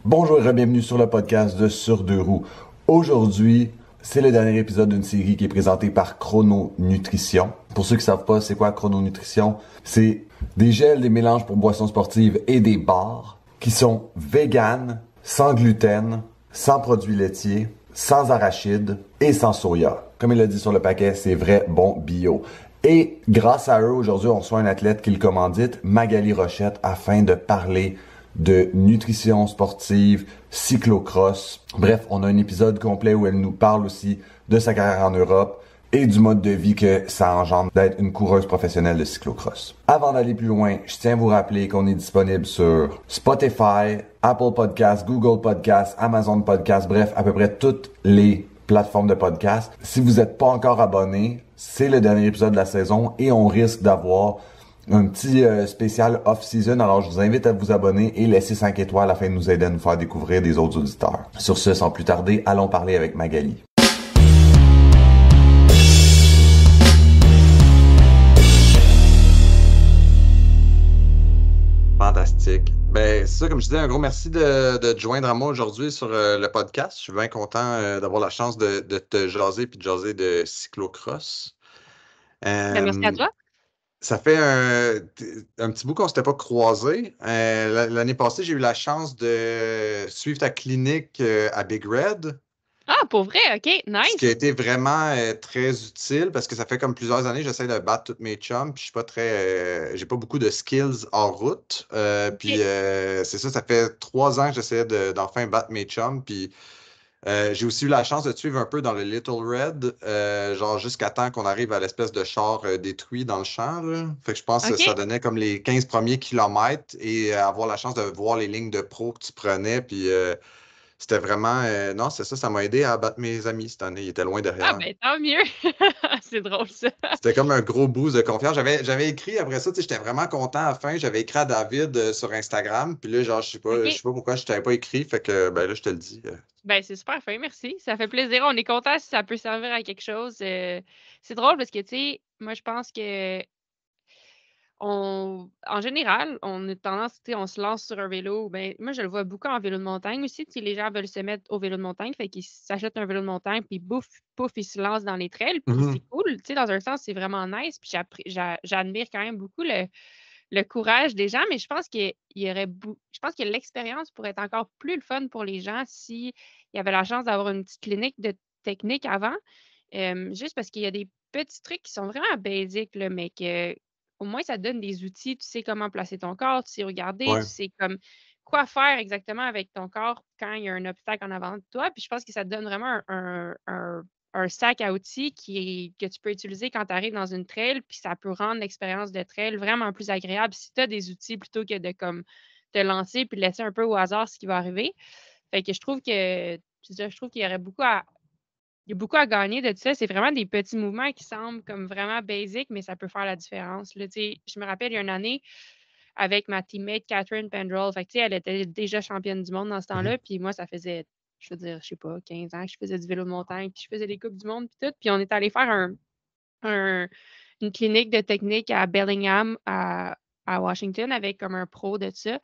Bonjour et bienvenue sur le podcast de Sur deux roues. Aujourd'hui, c'est le dernier épisode d'une série qui est présentée par Chrono Nutrition. Pour ceux qui ne savent pas, c'est quoi Chrono Nutrition? C'est des gels, des mélanges pour boissons sportives et des bars qui sont véganes, sans gluten, sans produits laitiers, sans arachides et sans soya. Comme il l'a dit sur le paquet, c'est vrai bon bio. Et grâce à eux, aujourd'hui, on reçoit un athlète qui le commandite, Magali Rochette, afin de parler de nutrition sportive, cyclocross. Bref, on a un épisode complet où elle nous parle aussi de sa carrière en Europe et du mode de vie que ça engendre d'être une coureuse professionnelle de cyclocross. Avant d'aller plus loin, je tiens à vous rappeler qu'on est disponible sur Spotify, Apple Podcasts, Google Podcasts, Amazon Podcasts, bref, à peu près toutes les plateformes de podcast. Si vous n'êtes pas encore abonné, c'est le dernier épisode de la saison et on risque d'avoir un petit spécial off-season. Alors, je vous invite à vous abonner et laisser 5 étoiles afin de nous aider à nous faire découvrir des autres auditeurs. Sur ce, sans plus tarder, allons parler avec Magali. Fantastique. Ben, c'est ça, comme je disais, un gros merci de te joindre à moi aujourd'hui sur le podcast. Je suis bien content d'avoir la chance de te jaser puis de jaser de cyclocross. Merci à toi. Ça fait un petit bout qu'on ne s'était pas croisés. L'année passée, j'ai eu la chance de suivre ta clinique à Big Red. Ah, pour vrai? OK, nice. Ce qui a été vraiment très utile parce que ça fait comme plusieurs années que j'essaie de battre tous mes chums. Puis je suis pas j'ai pas beaucoup de skills en route. Puis c'est ça fait 3 ans que j'essaie d'enfin battre mes chums. Puis j'ai aussi eu la chance de te suivre un peu dans le Little Red, genre jusqu'à temps qu'on arrive à l'espèce de char détruit dans le champ, là. Fait que je pense que ça donnait comme les 15 premiers kilomètres et avoir la chance de voir les lignes de pro que tu prenais. Puis c'était vraiment... non, c'est ça, ça m'a aidé à battre mes amis cette année. Ils étaient loin derrière. Ah, ben tant mieux. C'est drôle, ça. C'était comme un gros boost de confiance. J'avais écrit après ça, tu sais, j'étais vraiment content à la fin. J'avais écrit à David sur Instagram. Puis là, genre, je sais pas pourquoi je t'avais pas écrit. Fait que, ben là, je te le dis. Ben, c'est super fin, merci. Ça fait plaisir. On est content si ça peut servir à quelque chose. C'est drôle parce que, tu sais, moi, je pense que en général, on a tendance, tu sais, on se lance sur un vélo. Ben, moi, je le vois beaucoup en vélo de montagne aussi. Tu sais, les gens veulent se mettre au vélo de montagne, fait qu'ils s'achètent un vélo de montagne, puis pouf, ils se lancent dans les trails, puis c'est cool. Tu sais, dans un sens, c'est vraiment nice. Puis j'admire quand même beaucoup le courage des gens, mais je pense je pense que l'expérience pourrait être encore plus le fun pour les gens s'il y avait la chance d'avoir une petite clinique de technique avant. Juste parce qu'il y a des petits trucs qui sont vraiment basiques, là, mais que au moins ça te donne des outils, tu sais comment placer ton corps, tu sais regarder, Ouais. tu sais comme quoi faire exactement avec ton corps quand il y a un obstacle en avant de toi. Puis je pense que ça te donne vraiment un sac à outils que tu peux utiliser quand tu arrives dans une trail, puis ça peut rendre l'expérience de trail vraiment plus agréable si tu as des outils plutôt que de comme te lancer puis laisser un peu au hasard ce qui va arriver. Fait que je trouve qu'il y aurait il y a beaucoup à gagner de tout ça. C'est vraiment des petits mouvements qui semblent comme vraiment basiques, mais ça peut faire la différence. Là, je me rappelle, il y a une année, avec ma teammate Catherine Pendrell, fait que, elle était déjà championne du monde dans ce temps-là, puis moi, ça faisait, je veux dire, je sais pas, 15 ans que je faisais du vélo de montagne, puis je faisais les Coupes du monde, puis tout. Puis on est allé faire une clinique de technique à Bellingham, à Washington, avec comme un pro de ça.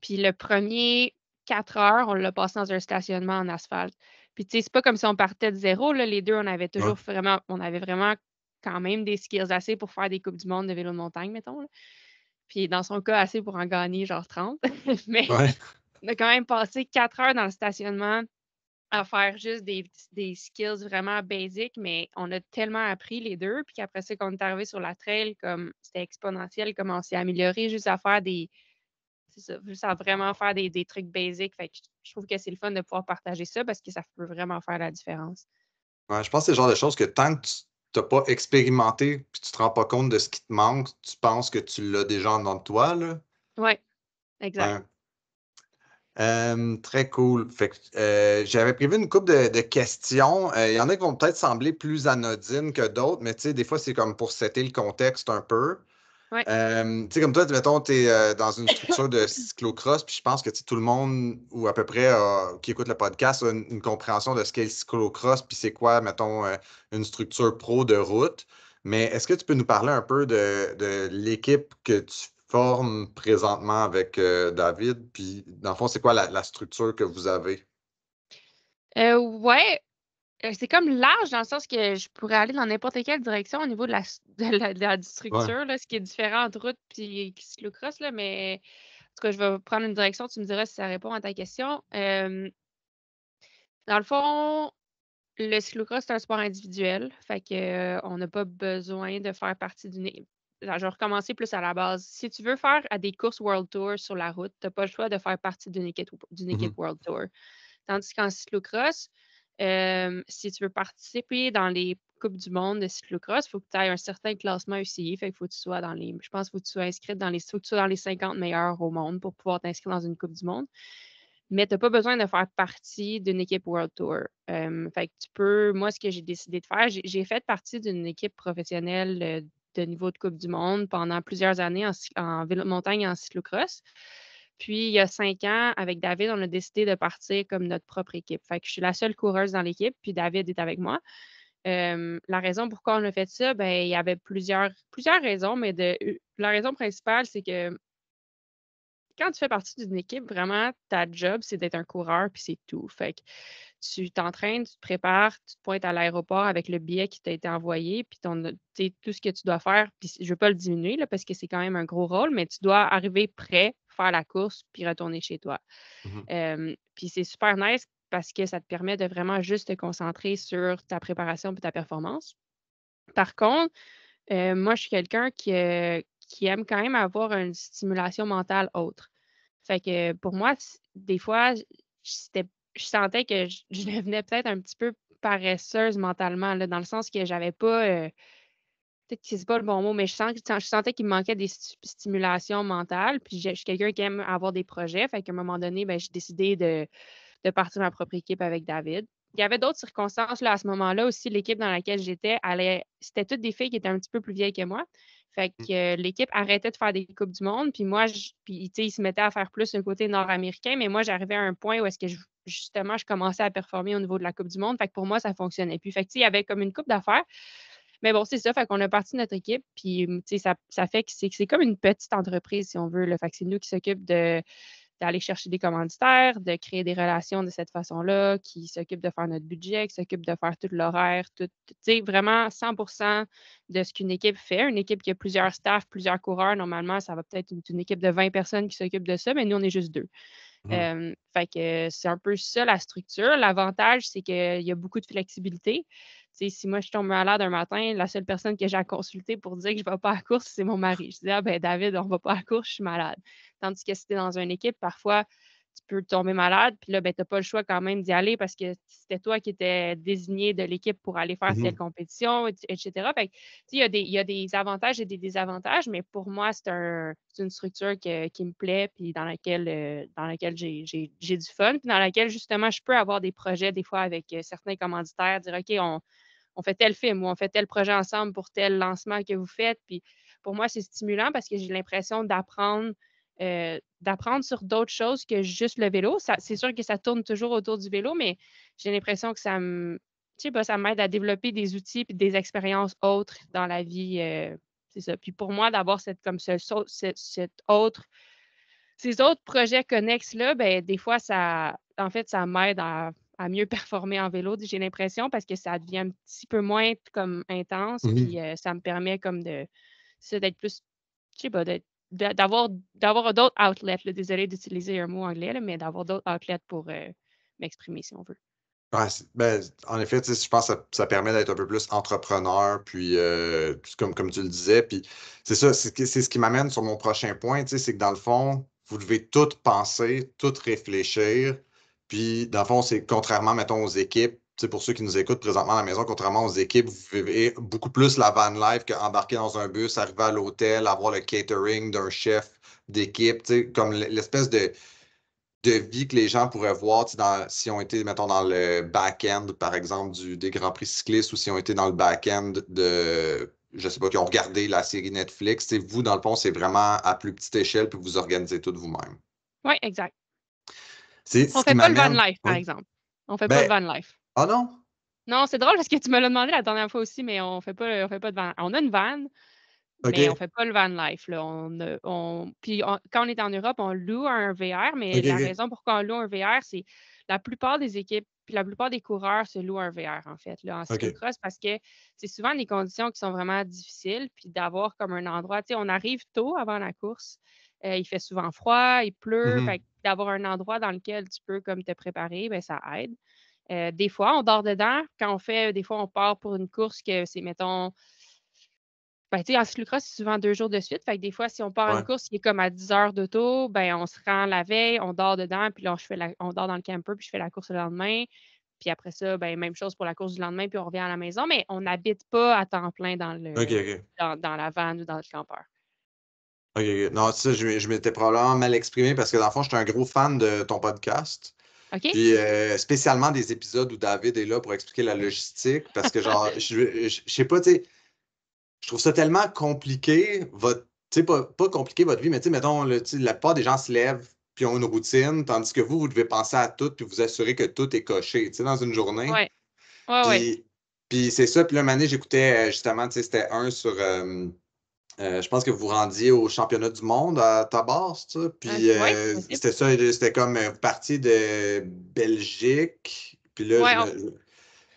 Puis le premier 4 heures, on l'a passé dans un stationnement en asphalte. Puis, tu sais, c'est pas comme si on partait de zéro, là. Les deux, on avait vraiment quand même des skills assez pour faire des Coupes du monde de vélo de montagne, mettons, là. Puis, dans son cas, assez pour en gagner genre 30. Mais on a quand même passé 4 heures dans le stationnement à faire juste des skills vraiment basiques, mais on a tellement appris les deux. Puis qu'après ça, quand on est arrivé sur la trail, comme c'était exponentiel, comme on s'est amélioré juste à faire c'est ça, juste à vraiment faire des trucs basiques. Fait que je trouve que c'est le fun de pouvoir partager ça parce que ça peut vraiment faire la différence. Ouais, je pense que c'est le genre de choses que tant que tu n'as pas expérimenté puis tu te rends pas compte de ce qui te manque, tu penses que tu l'as déjà en dedans de toi, là. Oui, exact. Ouais. Très cool. Fait que, j'avais prévu une couple de questions. Il y en a qui vont peut-être sembler plus anodines que d'autres, mais tu sais, des fois, c'est comme pour setter le contexte un peu. Ouais. Tu sais, comme toi, mettons, tu es dans une structure de cyclocross, puis je pense que tu sais, tout le monde, ou à peu près, qui écoute le podcast, a une compréhension de ce qu'est le cyclocross, puis c'est quoi, mettons, une structure pro de route. Mais est-ce que tu peux nous parler un peu de l'équipe que tu forme présentement avec David? Puis, dans le fond, c'est quoi la structure que vous avez? Ouais, c'est comme large dans le sens que je pourrais aller dans n'importe quelle direction au niveau de la Ouais. structure, là, ce qui est différent entre route et cyclocross, là, mais en tout cas, je vais prendre une direction, tu me diras si ça répond à ta question. Dans le fond, le cyclocross, c'est un sport individuel, fait que, on n'a pas besoin de faire partie d'une équipe. Alors, je vais recommencer plus à la base. Si tu veux faire à des courses World Tour sur la route, tu n'as pas le choix de faire partie d'une équipe Mhm. World Tour. Tandis qu'en cyclocross, si tu veux participer dans les Coupes du monde de cyclocross, il faut que tu aies un certain classement UCI. Fait qu'il faut que tu sois dans les. Je pense qu'il faut que tu sois inscrite faut que tu sois dans les 50 meilleurs au monde pour pouvoir t'inscrire dans une Coupe du monde. Mais tu n'as pas besoin de faire partie d'une équipe World Tour. Fait que tu peux. Moi, ce que j'ai décidé de faire, j'ai fait partie d'une équipe professionnelle de niveau de Coupe du monde pendant plusieurs années en vélo de montagne et en cyclocross. Puis, il y a 5 ans, avec David, on a décidé de partir comme notre propre équipe. Fait que je suis la seule coureuse dans l'équipe, puis David est avec moi. La raison pourquoi on a fait ça, ben, il y avait plusieurs raisons, mais la raison principale, c'est que quand tu fais partie d'une équipe, vraiment, ta job, c'est d'être un coureur, puis c'est tout. Fait que tu t'entraînes, tu te prépares, tu te pointes à l'aéroport avec le billet qui t'a été envoyé, puis tout ce que tu dois faire, puis je ne veux pas le diminuer là, parce que c'est quand même un gros rôle, mais tu dois arriver prêt, faire la course, puis retourner chez toi. Puis c'est super nice parce que ça te permet de vraiment juste te concentrer sur ta préparation et ta performance. Par contre, moi, je suis quelqu'un qui aime quand même avoir une stimulation mentale autre. Fait que pour moi, des fois, je sentais que je devenais peut-être un petit peu paresseuse mentalement, là, dans le sens que j'avais pas, peut-être que c'est pas le bon mot, mais je sentais qu'il me manquait des stimulations mentales. Puis je suis quelqu'un qui aime avoir des projets. Fait qu'à un moment donné, ben, j'ai décidé de partir ma propre équipe avec David. Il y avait d'autres circonstances là, à ce moment-là aussi. L'équipe dans laquelle j'étais, c'était toutes des filles qui étaient un petit peu plus vieilles que moi. Fait que l'équipe arrêtait de faire des Coupes du Monde. Puis moi, ils se mettaient à faire plus le côté nord-américain. Mais moi, j'arrivais à un point où est-ce que justement, je commençais à performer au niveau de la Coupe du Monde. Fait que pour moi, ça fonctionnait. Puis fait que, il y avait comme une coupe d'affaires. Mais bon, c'est ça. Fait qu'on a parti notre équipe. Puis ça fait que c'est comme une petite entreprise, si on veut. Là. Fait que c'est nous qui s'occupent d'aller chercher des commanditaires, de créer des relations de cette façon-là, qui s'occupe de faire notre budget, qui s'occupe de faire tout l'horaire, vraiment 100% de ce qu'une équipe fait. Une équipe qui a plusieurs staffs, plusieurs coureurs, normalement, ça va peut-être être une équipe de 20 personnes qui s'occupe de ça, mais nous, on est juste 2. Fait que c'est un peu ça la structure. L'avantage, c'est qu'il y a beaucoup de flexibilité. Si moi je tombe malade un matin, la seule personne que j'ai à consulter pour dire que je ne vais pas à la course, c'est mon mari. Je dis ah ben David, on ne va pas à la course, je suis malade. Tandis que si tu es dans une équipe, parfois tu peux tomber malade, puis là, ben, tu n'as pas le choix quand même d'y aller parce que c'était toi qui étais désigné de l'équipe pour aller faire telle compétition, etc. Fait que, il y a des avantages et des désavantages, mais pour moi, c'est une structure qui me plaît, puis dans laquelle j'ai du fun, puis dans laquelle, justement, je peux avoir des projets, des fois, avec certains commanditaires, dire OK, on fait tel film ou on fait tel projet ensemble pour tel lancement que vous faites. Puis pour moi, c'est stimulant parce que j'ai l'impression d'apprendre sur d'autres choses que juste le vélo. C'est sûr que ça tourne toujours autour du vélo, mais j'ai l'impression que ça m'aide à développer des outils et des expériences autres dans la vie. C'est ça. Puis pour moi, d'avoir ces autres projets connexes-là, ben, des fois, ça m'aide à mieux performer en vélo, j'ai l'impression, parce que ça devient un petit peu moins comme intense. Puis ça me permet comme d'être plus, je sais pas, d'avoir d'autres outlets. Là, désolée d'utiliser un mot anglais, là, mais d'avoir d'autres outlets pour m'exprimer, si on veut. Ouais, en effet, je pense que ça permet d'être un peu plus entrepreneur, puis comme tu le disais, puis c'est ça, c'est ce qui m'amène sur mon prochain point, c'est que dans le fond, vous devez tout penser, tout réfléchir, puis dans le fond, c'est contrairement, mettons, aux équipes, pour ceux qui nous écoutent présentement à la maison, contrairement aux équipes, vous vivez beaucoup plus la van life qu'embarquer dans un bus, arriver à l'hôtel, avoir le catering d'un chef d'équipe, comme l'espèce de vie que les gens pourraient voir si on été, mettons, dans le back-end, par exemple, des Grands Prix cyclistes ou si on était dans le back-end je sais pas, qui ont regardé la série Netflix. Vous, dans le fond, c'est vraiment à plus petite échelle puis vous organisez tout vous-même. Oui, exact. C'est On ce qui fait pas le van m'amène. life, par Oui. exemple. On fait pas le van life. Oh non? Non, c'est drôle parce que tu me l'as demandé la dernière fois aussi, mais on fait pas de van. On a une van, Mais on OK. fait pas le van life, là. Quand on est en Europe, on loue un VR, mais OK, la OK. raison pourquoi on loue un VR, c'est la plupart des équipes, puis la plupart des coureurs se louent un VR, en fait, là, en OK. cyclocross, parce que c'est souvent des conditions qui sont vraiment difficiles, puis d'avoir comme un endroit, tu sais, on arrive tôt avant la course, il fait souvent froid, il pleut, Mhm. fait que d'avoir un endroit dans lequel tu peux comme te préparer, ben ça aide. Des fois, on dort dedans. Des fois, on part pour une course que c'est, mettons, ben, tu sais, en cyclocross, c'est souvent 2 jours de suite. Fait que des fois, si on part à une Ouais. course qui est comme à 10 heures d'auto, ben, on se rend la veille, on dort dedans, puis là, on dort dans le camper, puis je fais la course le lendemain. Puis après ça, ben, même chose pour la course du lendemain, puis on revient à la maison, mais on n'habite pas à temps plein OK, OK. dans la van ou dans le campeur. OK, OK. Non, ça, je m'étais probablement mal exprimé parce que dans le fond, je suis un gros fan de ton podcast. OK? Puis spécialement des épisodes où David est là pour expliquer la logistique. Parce que genre, je sais pas, tu sais, je trouve ça tellement compliqué, tu sais, pas compliqué votre vie, mais tu sais, mettons, tu sais, la plupart des gens se lèvent puis ont une routine, tandis que vous devez penser à tout puis vous assurer que tout est coché, tu sais, dans une journée. Ouais. Ouais, ouais. Puis, puis c'est ça. Puis là, une année, j'écoutais justement, tu sais, c'était un sur. Je pense que vous vous rendiez au championnat du monde à Tabas, ça. Puis Ouais, c'est possible. c'était ça, c'était comme vous partiez de Belgique. Puis là, Ouais,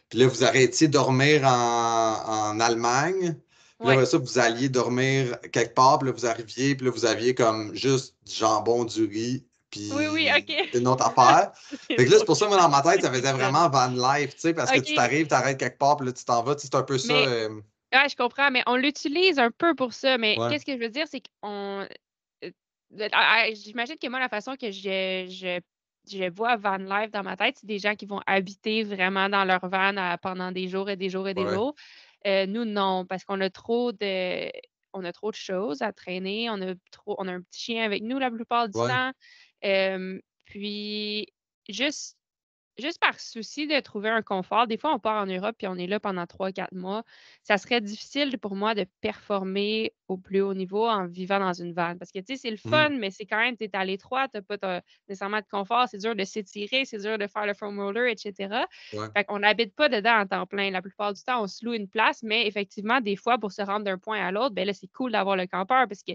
puis là, vous arrêtiez de dormir en Allemagne. Puis là, ouais. après ça, vous alliez dormir quelque part. Puis là, vous arriviez. Puis là, vous aviez comme juste du jambon, du riz. Oui, oui, Puis OK. une autre affaire. C'est Fait que là, c'est drôle pour ça, que moi, ça dans ma tête, ça faisait fonctionne. vraiment van life, tu sais, parce que tu OK, t'arrives, t'arrêtes quelque part, puis là, tu t'en vas. Tu sais, c'est un peu ça. mais ouais, je comprends, mais on l'utilise un peu pour ça. Mais Ouais. qu'est-ce que je veux dire, c'est qu'on j'imagine que moi, la façon que je vois van life dans ma tête, c'est des gens qui vont habiter vraiment dans leur van pendant des jours et des jours et des Ouais. jours. Nous, non, parce on a trop de choses à traîner. On a un petit chien avec nous la plupart du Ouais. temps. Puis, juste Juste par souci de trouver un confort, des fois, on part en Europe puis on est là pendant 3 4 mois. Ça serait difficile pour moi de performer au plus haut niveau en vivant dans une van. Parce que, tu sais, c'est le fun, Mhm. mais c'est quand même, tu es à l'étroit, tu pas nécessairement de confort, c'est dur de s'étirer, c'est dur de faire le foam roller, etc. Ouais. Fait qu'on n'habite pas dedans en temps plein. La plupart du temps, on se loue une place, mais effectivement, des fois, pour se rendre d'un point à l'autre, ben là, c'est cool d'avoir le campeur parce que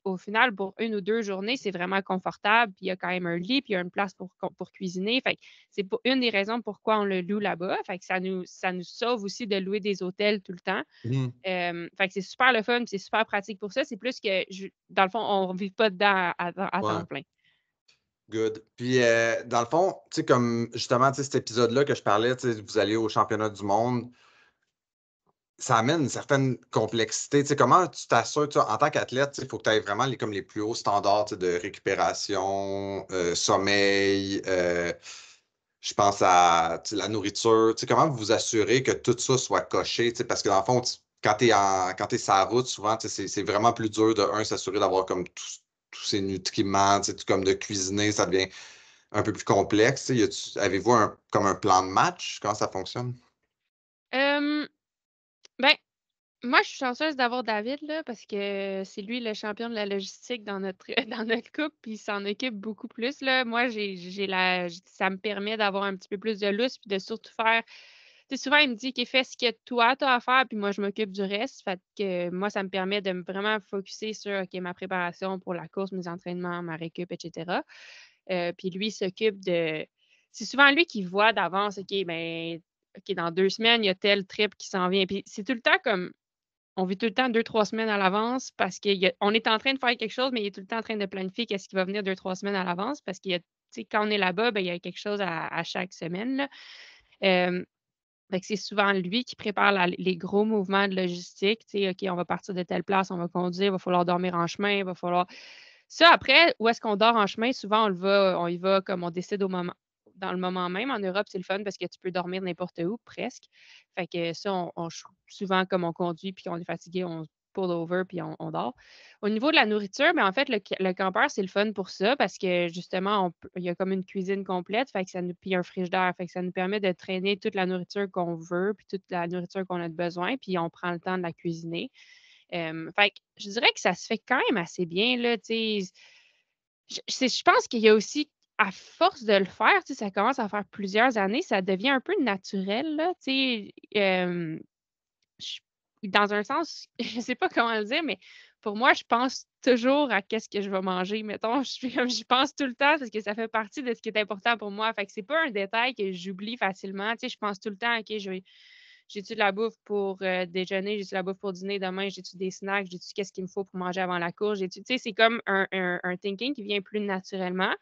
au final, pour 1 ou 2 journées, c'est vraiment confortable. Puis il y a quand même un lit, puis il y a une place pour cuisiner. Fait que c'est une des raisons pourquoi on le loue là-bas. Fait que ça nous sauve aussi de louer des hôtels tout le temps. Mhm. Fait que c'est super le fun, puis c'est super pratique pour ça. C'est plus que, dans le fond, on ne vit pas dedans à Ouais. temps plein. Good. Puis, dans le fond, tu sais, comme justement, tu sais, cet épisode-là que je parlais, tu sais, vous allez au championnat du monde, ça amène une certaine complexité. Tu sais, comment tu t'assures, tu sais, en tant qu'athlète, il faut que tu aies vraiment comme les plus hauts standards, tu sais, de récupération, sommeil, je pense à tu sais, la nourriture. Tu sais, comment vous vous assurez que tout ça soit coché? Tu sais, parce que dans le fond, quand t'es sur la route, souvent, tu sais, c'est vraiment plus dur de, s'assurer d'avoir comme tous ces nutriments, tu sais, comme de cuisiner, ça devient un peu plus complexe. Tu sais. Avez-vous comme un plan de match? Comment ça fonctionne? Euh, ben, moi, je suis chanceuse d'avoir David, là, parce que c'est lui le champion de la logistique dans notre, dans notre couple, puis il s'en occupe beaucoup plus, là. Moi, ça me permet d'avoir un petit peu plus de lousse, puis de surtout faire. Tu sais, souvent, il me dit qu'il fait ce que toi, tu as à faire, puis moi, je m'occupe du reste. Fait que moi, ça me permet de vraiment focusser sur OK, ma préparation pour la course, mes entraînements, ma récup, etc. Puis lui, il s'occupe de. C'est souvent lui qui voit d'avance, OK, ben, OK, dans 2 semaines, il y a tel trip qui s'en vient. Puis c'est tout le temps comme on vit tout le temps 2 3 semaines à l'avance parce qu'on est en train de faire quelque chose, mais il est tout le temps en train de planifier qu'est-ce qui va venir 2 3 semaines à l'avance parce qu'il y a, tu sais, quand on est là-bas, ben, il y a quelque chose à chaque semaine, là. Euh, Fait que c'est souvent lui qui prépare les gros mouvements de logistique. Tu sais, OK, on va partir de telle place, on va conduire, il va falloir dormir en chemin, il va falloir. Ça, après, où est-ce qu'on dort en chemin? Souvent, on y va comme on décide dans le moment même. En Europe, c'est le fun parce que tu peux dormir n'importe où, presque. Fait que ça, souvent, comme on conduit puis qu'on est fatigué, on pull over puis on dort. Au niveau de la nourriture, mais en fait, le campeur, c'est le fun pour ça parce que justement, il y a comme une cuisine complète, fait que puis un frigidaire, fait que ça nous permet de traîner toute la nourriture qu'on veut, puis toute la nourriture qu'on a besoin, puis on prend le temps de la cuisiner. Fait que je dirais que ça se fait quand même assez bien, là, tu sais. Je pense qu'il y a aussi, à force de le faire, tu sais, ça commence à faire plusieurs années, ça devient un peu naturel, là, tu sais. Je dans un sens, je sais pas comment le dire, mais pour moi, je pense toujours à qu'est-ce que je vais manger. Mettons, je pense tout le temps parce que ça fait partie de ce qui est important pour moi. Fait que c'est pas un détail que j'oublie facilement. Tu sais, je pense tout le temps, OK, j'ai-tu de la bouffe pour déjeuner, j'ai-tu de la bouffe pour dîner, demain, j'ai-tu des snacks, j'ai-tu qu'est-ce qu'il me faut pour manger avant la course, tu sais, c'est comme un thinking qui vient plus naturellement.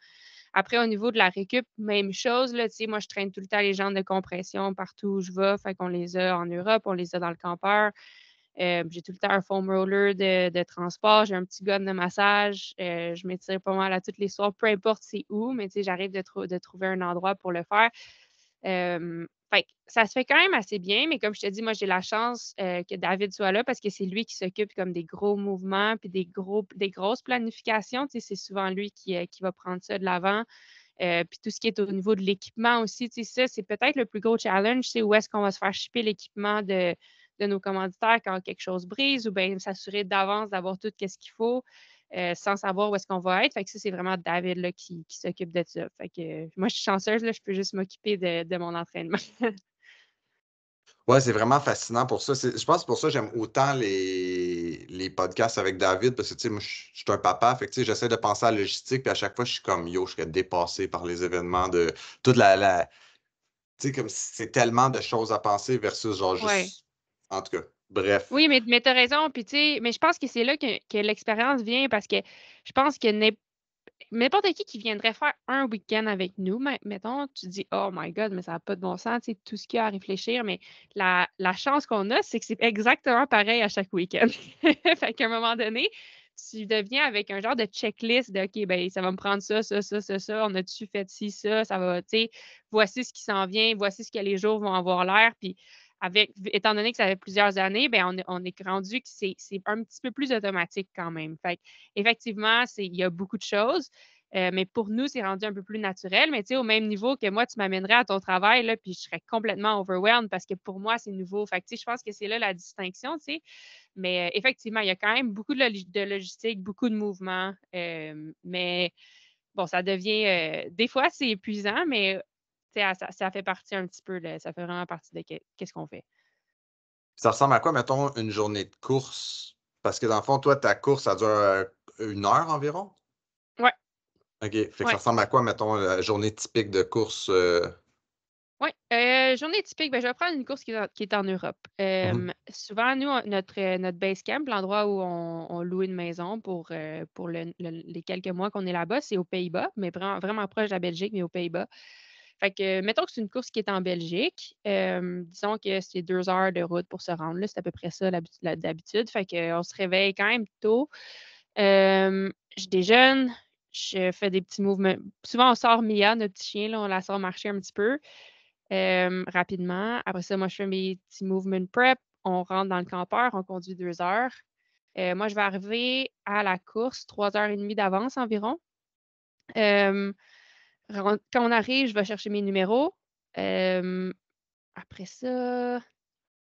Après, au niveau de la récup, même chose, là, tu sais, moi, je traîne tout le temps les jambes de compression partout où je vais, fait qu'on les a en Europe, on les a dans le campeur. J'ai tout le temps un foam roller de transport, j'ai un petit gun de massage, je m'étire pas mal à tous les soirs, peu importe c'est où, mais tu sais, j'arrive de trouver un endroit pour le faire. Fait que ça se fait quand même assez bien, mais comme je te dis, moi, j'ai la chance que David soit là parce que c'est lui qui s'occupe comme des gros mouvements puis des grosses planifications. Tu sais, c'est souvent lui qui va prendre ça de l'avant. Puis tout ce qui est au niveau de l'équipement aussi, tu sais, ça, c'est peut-être le plus gros challenge, c'est où est-ce qu'on va se faire shipper l'équipement de nos commanditaires quand quelque chose brise ou bien s'assurer d'avance d'avoir tout ce qu'il faut sans savoir où est-ce qu'on va être. Fait que ça, c'est vraiment David là, qui s'occupe de ça. Fait que moi, je suis chanceuse, là, je peux juste m'occuper de mon entraînement. Ouais, c'est vraiment fascinant pour ça. Je pense que pour ça que j'aime autant les podcasts avec David, parce que tu sais, moi, je suis un papa, fait que tu sais, j'essaie de penser à la logistique, puis à chaque fois, je suis comme yo, je serais dépassé par les événements de toute tu sais, comme c'est tellement de choses à penser versus genre Ouais. juste. En tout cas, bref. Oui, mais tu as raison. Puis, tu sais, mais je pense que c'est là que l'expérience vient parce que je pense que n'importe qui viendrait faire un week-end avec nous, mettons, tu dis, oh my God, mais ça n'a pas de bon sens, tu sais, tout ce qu'il y a à réfléchir. Mais la chance qu'on a, c'est que c'est exactement pareil à chaque week-end. Fait qu'à un moment donné, tu deviens avec un genre de checklist de, OK, ben ça va me prendre ça, ça, ça, ça, ça. On a-tu fait ci, ça va, tu sais, voici ce qui s'en vient, voici ce que les jours vont avoir l'air. Puis, étant donné que ça fait plusieurs années, ben on est rendu que c'est un petit peu plus automatique quand même. Fait effectivement, il y a beaucoup de choses. Mais pour nous, c'est rendu un peu plus naturel. Mais tu sais, au même niveau que moi, tu m'amènerais à ton travail, là, puis je serais complètement overwhelmed parce que pour moi, c'est nouveau. Fait que, tu sais, je pense que c'est là la distinction, tu sais. Mais effectivement, il y a quand même beaucoup de logistique, beaucoup de mouvements. Mais bon, ça devient. Des fois, c'est épuisant, mais tu sais, ça fait partie un petit peu, ça fait vraiment partie de qu'est-ce qu'on fait. Ça ressemble à quoi, mettons, une journée de course? Parce que dans le fond, toi, ta course, ça dure 1 heure environ? Ouais, OK. Fait que ça ouais. ressemble à quoi, mettons, la journée typique de course? Oui, journée typique, ben, je vais prendre une course qui est en Europe. Mhm. Souvent, nous, notre base camp, l'endroit où on loue une maison pour les quelques mois qu'on est là-bas, c'est aux Pays-Bas, mais vraiment, vraiment proche de la Belgique, mais aux Pays-Bas. Fait que, mettons que c'est une course qui est en Belgique. Disons que c'est 2 heures de route pour se rendre là. C'est à peu près ça d'habitude. Fait qu'on se réveille quand même tôt. Je déjeune, je fais des petits mouvements. Souvent, on sort Mia, notre petit chien, là, on la sort marcher un petit peu rapidement. Après ça, moi, je fais mes petits movement prep. On rentre dans le campeur, on conduit 2 heures. Moi, je vais arriver à la course 3 heures et demie d'avance environ. Euh, Quand on arrive, je vais chercher mes numéros. Euh, Après ça,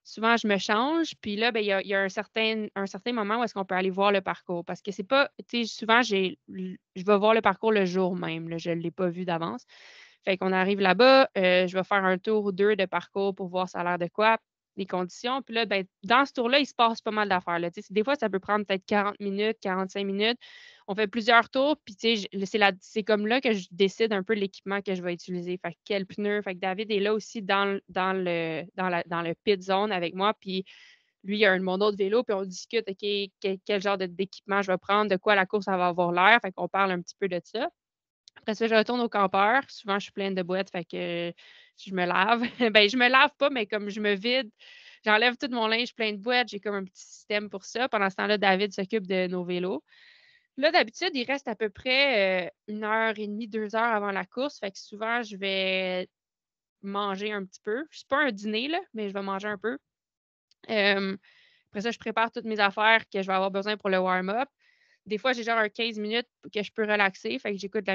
souvent, je me change. Puis là, ben, il y a un certain moment où est-ce qu'on peut aller voir le parcours. Parce que c'est pas, tu sais, souvent, je vais voir le parcours le jour même. Là, je ne l'ai pas vu d'avance. Fait qu'on arrive là-bas, je vais faire un tour ou deux de parcours pour voir ça a l'air de quoi, les conditions. Puis là, ben, dans ce tour-là, il se passe pas mal d'affaires, là. Tu sais, des fois, ça peut prendre peut-être 40 minutes, 45 minutes. On fait plusieurs tours, puis tu sais, c'est comme là que je décide un peu l'équipement que je vais utiliser. Fait que quel pneu. Fait que David est là aussi dans le pit zone avec moi, puis lui, il a mon autre vélo, puis on discute, OK, quel genre d'équipement je vais prendre, de quoi la course ça va avoir l'air. Fait qu'on parle un petit peu de ça. Après ça, je retourne au campeur. Souvent, je suis pleine de boîtes, fait que je me lave. Ben, je me lave pas, mais comme je me vide, j'enlève tout mon linge plein de boîtes. J'ai comme un petit système pour ça. Pendant ce temps-là, David s'occupe de nos vélos. Là, d'habitude, il reste à peu près 1 heure et demie, 2 heures avant la course. Fait que souvent, je vais manger un petit peu. C'est pas un dîner, là, mais je vais manger un peu. Euh, Après ça, je prépare toutes mes affaires que je vais avoir besoin pour le warm-up. Des fois, j'ai genre un 15 minutes que je peux relaxer. Fait que j'écoute de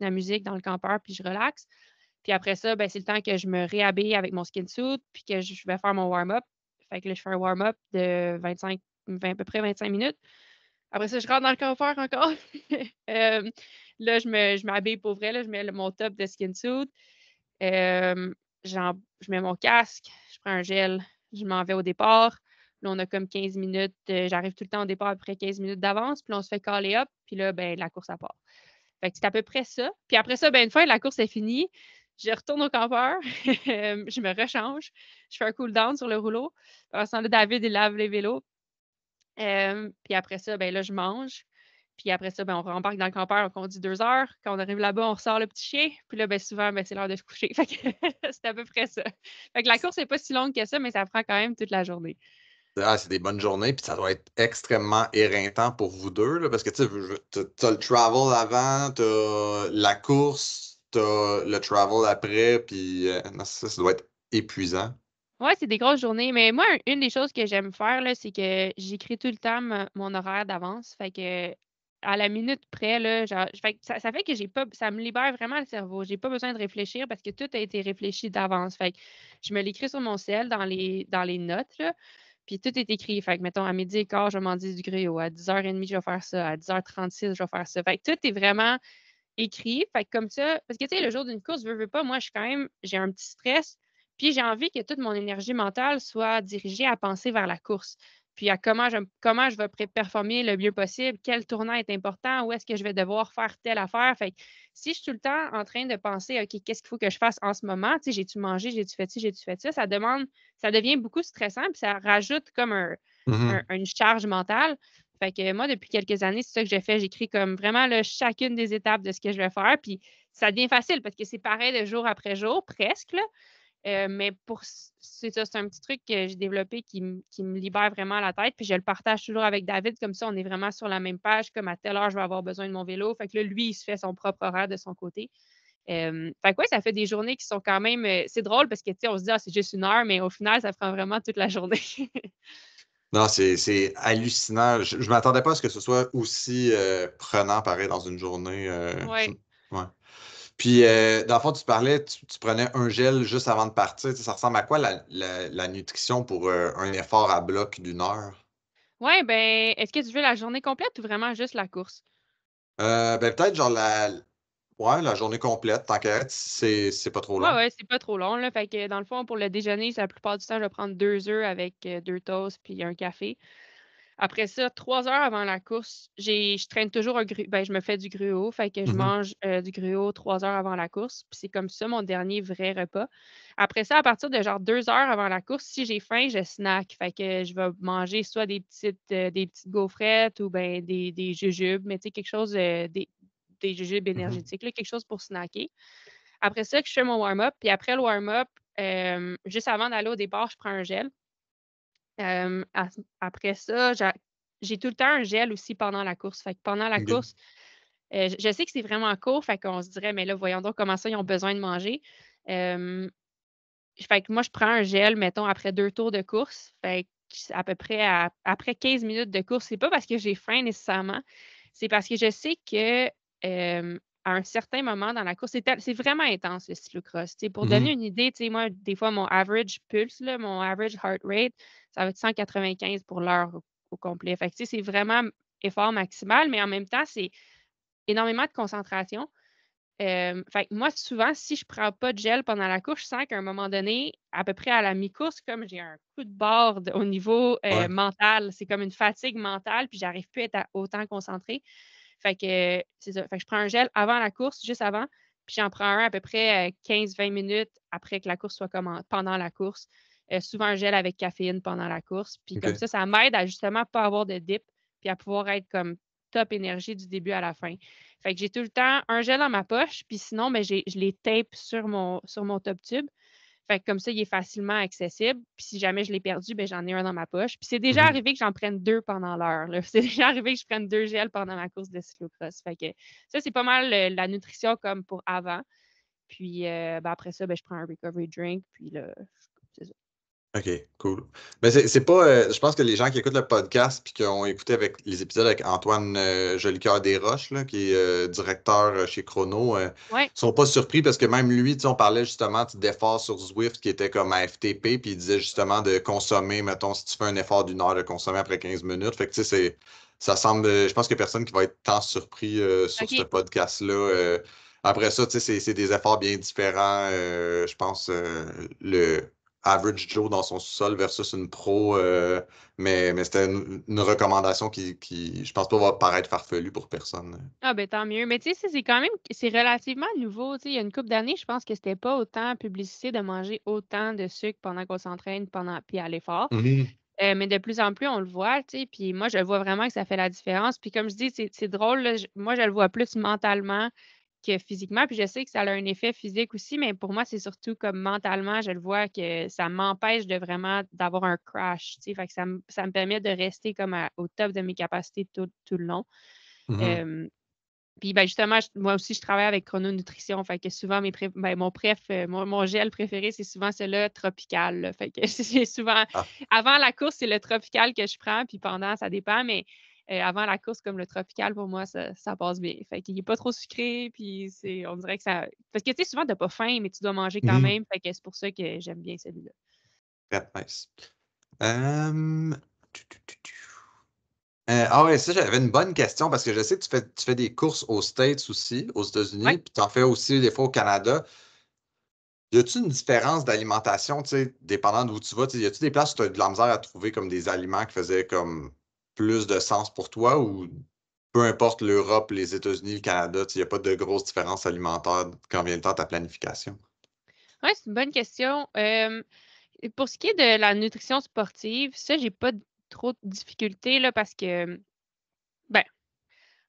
la musique dans le campeur, puis je relaxe. Puis après ça, ben, c'est le temps que je me réhabille avec mon skin suit, puis que je vais faire mon warm-up. Fait que là, je fais un warm-up de 20, à peu près 25 minutes. Après ça, je rentre dans le campeur encore. Euh, Là, je m'habille pour vrai. Là, je mets mon top de skin suit. Je mets mon casque, je prends un gel, je m'en vais au départ. Là, on a comme 15 minutes. J'arrive tout le temps au départ après 15 minutes d'avance. Puis là, on se fait caller up. Puis là, ben, la course, à part. Fait que c'est à peu près ça. Puis après ça, ben, une fois que la course est finie, je retourne au campeur. Je me rechange. Je fais un cool down sur le rouleau. Pendant ce temps-là, David, il lave les vélos. Puis après ça, ben là, je mange. Puis après ça, ben, on rembarque dans le campeur, on conduit 2 heures. Quand on arrive là-bas, on ressort le petit chien. Puis là, ben, souvent, ben, c'est l'heure de se coucher. Fait que c'est à peu près ça. Fait que la course n'est pas si longue que ça, mais ça prend quand même toute la journée. Ah, c'est des bonnes journées, puis ça doit être extrêmement éreintant pour vous deux, là, parce que tu sais, t'as le travel avant, t'as la course, t'as le travel après, puis non, ça doit être épuisant. Ouais, c'est des grosses journées. Mais moi, une des choses que j'aime faire, là, c'est que j'écris tout le temps mon horaire d'avance. Fait que à la minute près, là, genre, fait que ça fait que j'ai pas, ça me libère vraiment le cerveau. J'ai pas besoin de réfléchir parce que tout a été réfléchi d'avance. Fait que je me l'écris sur mon cell dans les notes, là, puis tout est écrit. Fait que, mettons, à 12h15, je vais m'en dire du griot. À 10h30, je vais faire ça. À 10h36, je vais faire ça. Fait que tout est vraiment écrit. Fait que comme ça, parce que tu sais, le jour d'une course, veux pas, moi, j'ai un petit stress, puis j'ai envie que toute mon énergie mentale soit dirigée à penser vers la course, puis à comment je vais performer le mieux possible, quel tournant est important, où est-ce que je vais devoir faire telle affaire. Fait que si je suis tout le temps en train de penser, OK, qu'est-ce qu'il faut que je fasse en ce moment, tu sais, j'ai-tu mangé, j'ai-tu fait ci, j'ai-tu fait ça, ça devient beaucoup stressant, puis ça rajoute comme une charge mentale. Fait que moi, depuis quelques années, c'est ça que j'ai fait. J'écris comme vraiment là, chacune des étapes de ce que je vais faire. Puis ça devient facile parce que c'est pareil de jour après jour, presque. Là. Mais c'est ça, c'est un petit truc que j'ai développé qui me libère vraiment la tête. Puis je le partage toujours avec David. Comme ça, on est vraiment sur la même page. Comme à telle heure, je vais avoir besoin de mon vélo. Fait que là, lui, il se fait son propre horaire de son côté. Fait que ouais, ça fait des journées qui sont quand même. C'est drôle parce que, tu sais, on se dit, ah, c'est juste une heure, mais au final, ça prend vraiment toute la journée. Non, c'est hallucinant. Je m'attendais pas à ce que ce soit aussi prenant, pareil, dans une journée. Ouais. Ouais. Puis, dans le fond, tu parlais, tu prenais un gel juste avant de partir. Tu sais, ça ressemble à quoi la nutrition pour un effort à bloc d'une heure? Ouais, ben, est-ce que tu veux la journée complète ou vraiment juste la course? Ben, peut-être genre la journée complète, tant qu'à être, si c'est pas trop Ouais, long. ouais, c'est pas trop long, là. Fait que dans le fond, pour le déjeuner, la plupart du temps, je vais prendre 2 œufs avec 2 toasts puis un café. Après ça, 3 heures avant la course, je traîne toujours ben, je me fais du gruau. Fait que je Mhm. mange du gruau 3 heures avant la course. Puis c'est comme ça mon dernier vrai repas. Après ça, à partir de genre 2 heures avant la course, si j'ai faim, je snack. Fait que je vais manger soit des petites gaufrettes ou ben des jujubes, mais tu sais, quelque chose, des jujubes Mhm. énergétiques, là, quelque chose pour snacker. Après ça, que je fais mon warm-up. Puis après le warm-up, juste avant d'aller au départ, je prends un gel. Après ça, j'ai tout le temps un gel aussi pendant la course. Fait que pendant la Ok. course, je sais que c'est vraiment court, fait qu'on se dirait, mais là, voyons donc comment ça, ils ont besoin de manger. Hem, Fait que moi, je prends un gel, mettons, après 2 tours de course. Fait que c'est à peu près après 15 minutes de course. C'est pas parce que j'ai faim nécessairement, c'est parce que je sais que, à un certain moment dans la course, c'est vraiment intense le cyclo-cross. Tu sais, pour donner Mhm. une idée, tu sais, moi, des fois, mon average pulse, là, mon average heart rate, ça va être 195 pour l'heure au complet. Fait que, tu sais, c'est vraiment effort maximal, mais en même temps, c'est énormément de concentration. Fait que moi, souvent, si je prends pas de gel pendant la course, je sens qu'à un moment donné, à peu près à la mi-course, comme j'ai un coup de barre au niveau Ouais. mental, c'est comme une fatigue mentale, puis j'arrive plus à être autant concentrée. Fait que c'est ça. Fait que je prends un gel avant la course, juste avant, puis j'en prends un à peu près 15-20 minutes après que la course soit pendant la course. Souvent un gel avec caféine pendant la course. Puis comme OK. ça m'aide à justement pas avoir de dip, puis à pouvoir être comme top énergie du début à la fin. Fait que j'ai tout le temps un gel dans ma poche, puis sinon, ben, je les tape sur mon top tube. Fait que comme ça, il est facilement accessible. Puis si jamais je l'ai perdu, ben, j'en ai un dans ma poche. Puis c'est déjà Mhm. arrivé que j'en prenne 2 pendant l'heure, là. C'est déjà arrivé que je prenne 2 gels pendant ma course de cyclo-cross. Fait que ça, c'est pas mal, la nutrition comme pour avant. Puis, ben, après ça, ben, je prends un recovery drink, puis là, c'est ça. OK, cool. Mais c'est pas. Je pense que les gens qui écoutent le podcast puis qui ont écouté avec les épisodes avec Antoine Jolicoeur Desroches, là, qui est directeur chez Chrono, Ouais, sont pas surpris parce que même lui, tu sais, on parlait justement d'efforts sur Zwift qui était comme à FTP, puis il disait justement de consommer, mettons, si tu fais un effort d'une heure, de consommer après 15 minutes. Fait que tu sais, ça semble. Je pense qu'il n'y a personne qui va être tant surpris sur ce OK. podcast-là. Après ça, tu sais, c'est des efforts bien différents. Je pense le average Joe dans son sous-sol versus une pro. Mais c'était une recommandation qui, je pense pas, va paraître farfelue pour personne. Ah ben tant mieux. Mais tu sais, c'est quand même, c'est relativement nouveau. Tu sais, il y a une couple d'années, je pense que c'était pas autant publicité de manger autant de sucre pendant qu'on s'entraîne, puis à l'effort. Mhm. Mais de plus en plus, on le voit, tu sais, puis moi, je le vois vraiment que ça fait la différence. Puis comme je dis, c'est drôle, là, moi, je le vois plus mentalement que physiquement. Puis je sais que ça a un effet physique aussi, mais pour moi, c'est surtout comme mentalement, je le vois que ça m'empêche de vraiment d'avoir un crash, tu sais. Fait que ça me permet de rester comme au top de mes capacités tout le long. Mhm. Euh, Puis ben justement, moi aussi, je travaille avec Chrononutrition. Fait que souvent, mon gel préféré, c'est souvent celui-là tropical, là. Fait que c'est souvent, Ah. avant la course, c'est le tropical que je prends, puis pendant, ça dépend, mais avant la course, comme le tropical, pour moi, ça passe bien. Fait qu'il n'est pas trop sucré, puis on dirait que ça. Parce que tu sais, souvent, tu n'as pas faim, mais tu dois manger quand Mhm. même. Fait que c'est pour ça que j'aime bien celui-là. Très nice. Euh, ah ouais, ça, j'avais une bonne question parce que je sais que tu fais des courses aux States aussi, aux Ouais. États-Unis, puis tu en fais aussi des fois au Canada. Y a-tu une différence d'alimentation, tu sais, dépendant d'où tu vas? Tu sais, y a-tu des places où tu as de la misère à trouver comme des aliments qui faisaient comme plus de sens pour toi ou peu importe l'Europe, les États-Unis, le Canada, tu sais, y a pas de grosse différence alimentaire quand vient le temps de ta planification? Ouais, c'est une bonne question. Et pour ce qui est de la nutrition sportive, ça, j'ai pas trop de difficultés là, parce que ben,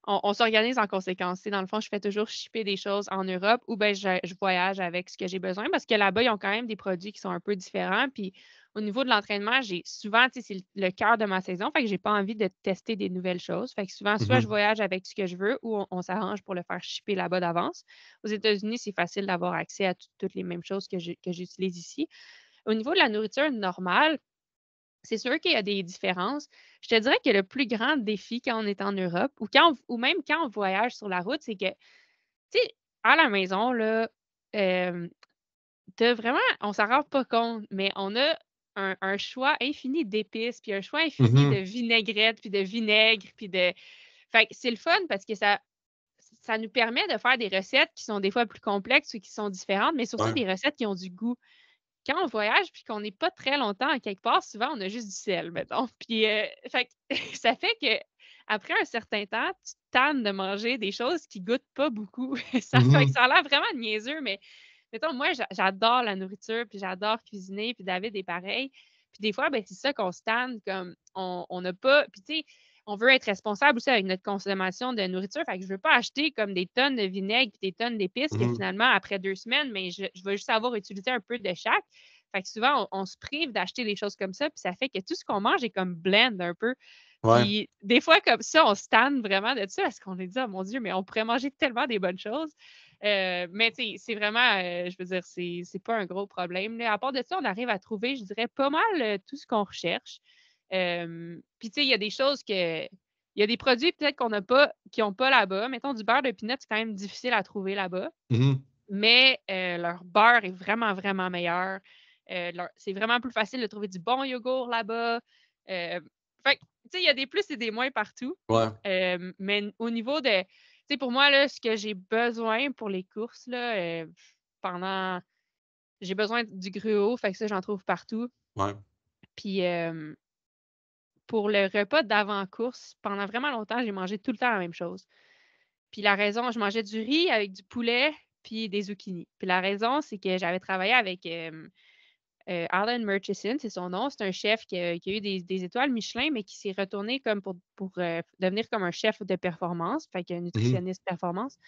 on s'organise en conséquence. Tu sais, dans le fond, je fais toujours shipper des choses en Europe ou ben je voyage avec ce que j'ai besoin parce que là-bas, ils ont quand même des produits qui sont un peu différents. Puis au niveau de l'entraînement, j'ai souvent, tu sais, c'est le cœur de ma saison, fait que j'ai pas envie de tester des nouvelles choses. Fait que souvent, soit je Mhm. voyage avec ce que je veux ou on s'arrange pour le faire shipper là-bas d'avance. Aux États-Unis, c'est facile d'avoir accès à toutes les mêmes choses que j'utilise ici. Au niveau de la nourriture normale, c'est sûr qu'il y a des différences. Je te dirais que le plus grand défi quand on est en Europe ou même quand on voyage sur la route, c'est que, tu sais, à la maison, là, vraiment, on s'en rend pas compte, mais on a un choix infini d'épices, puis un choix infini de Mhm. vinaigrette, puis de vinaigre, puis de. Fait que c'est le fun parce que ça nous permet de faire des recettes qui sont des fois plus complexes ou qui sont différentes, mais surtout Ouais. des recettes qui ont du goût. Quand on voyage puis qu'on n'est pas très longtemps à quelque part, souvent, on a juste du sel, mettons. Puis, fait que ça fait qu'après un certain temps, tu te tannes de manger des choses qui goûtent pas beaucoup. Ça fait que Mhm. ça a l'air vraiment niaiseux, mais mettons, moi, j'adore la nourriture, puis j'adore cuisiner, puis David est pareil. Puis des fois, ben, c'est ça qu'on se tanne, comme on n'a pas. Puis tu sais, on veut être responsable aussi avec notre consommation de nourriture. Fait que je veux pas acheter comme des tonnes de vinaigre puis des tonnes d'épices que Mhm. finalement, après 2 semaines, mais je vais juste avoir utilisé un peu de chaque. Fait que souvent, on se prive d'acheter des choses comme ça, puis ça fait que tout ce qu'on mange est comme blend un peu. Ouais. Puis des fois, comme ça, on se tanne vraiment de ça parce qu'on est dit, oh mon Dieu, mais on pourrait manger tellement des bonnes choses. Mais tu sais, c'est vraiment, je veux dire, c'est pas un gros problème, là. À part de ça, on arrive à trouver, je dirais, pas mal tout ce qu'on recherche. Puis tu sais, il y a des choses il y a des produits peut-être qu'on n'a pas, qui n'ont pas là-bas. Mettons, du beurre de pinot, c'est quand même difficile à trouver là-bas. Mhm. Mais leur beurre est vraiment, vraiment meilleur. C'est vraiment plus facile de trouver du bon yogourt là-bas. Fait que, tu sais, il y a des plus et des moins partout. Ouais. Mais au niveau de, tu sais, pour moi, là, ce que j'ai besoin pour les courses, là, pendant, j'ai besoin du gruau, fait que ça, j'en trouve partout. Ouais. Puis pour le repas d'avant-course, pendant vraiment longtemps, j'ai mangé tout le temps la même chose. Puis la raison, je mangeais du riz avec du poulet puis des zucchinis. Puis la raison, c'est que j'avais travaillé avec Alan Murchison, c'est son nom. C'est un chef qui a eu des étoiles Michelin, mais qui s'est retourné comme pour devenir comme un chef de performance, fait qu'un Mhm. nutritionniste performance.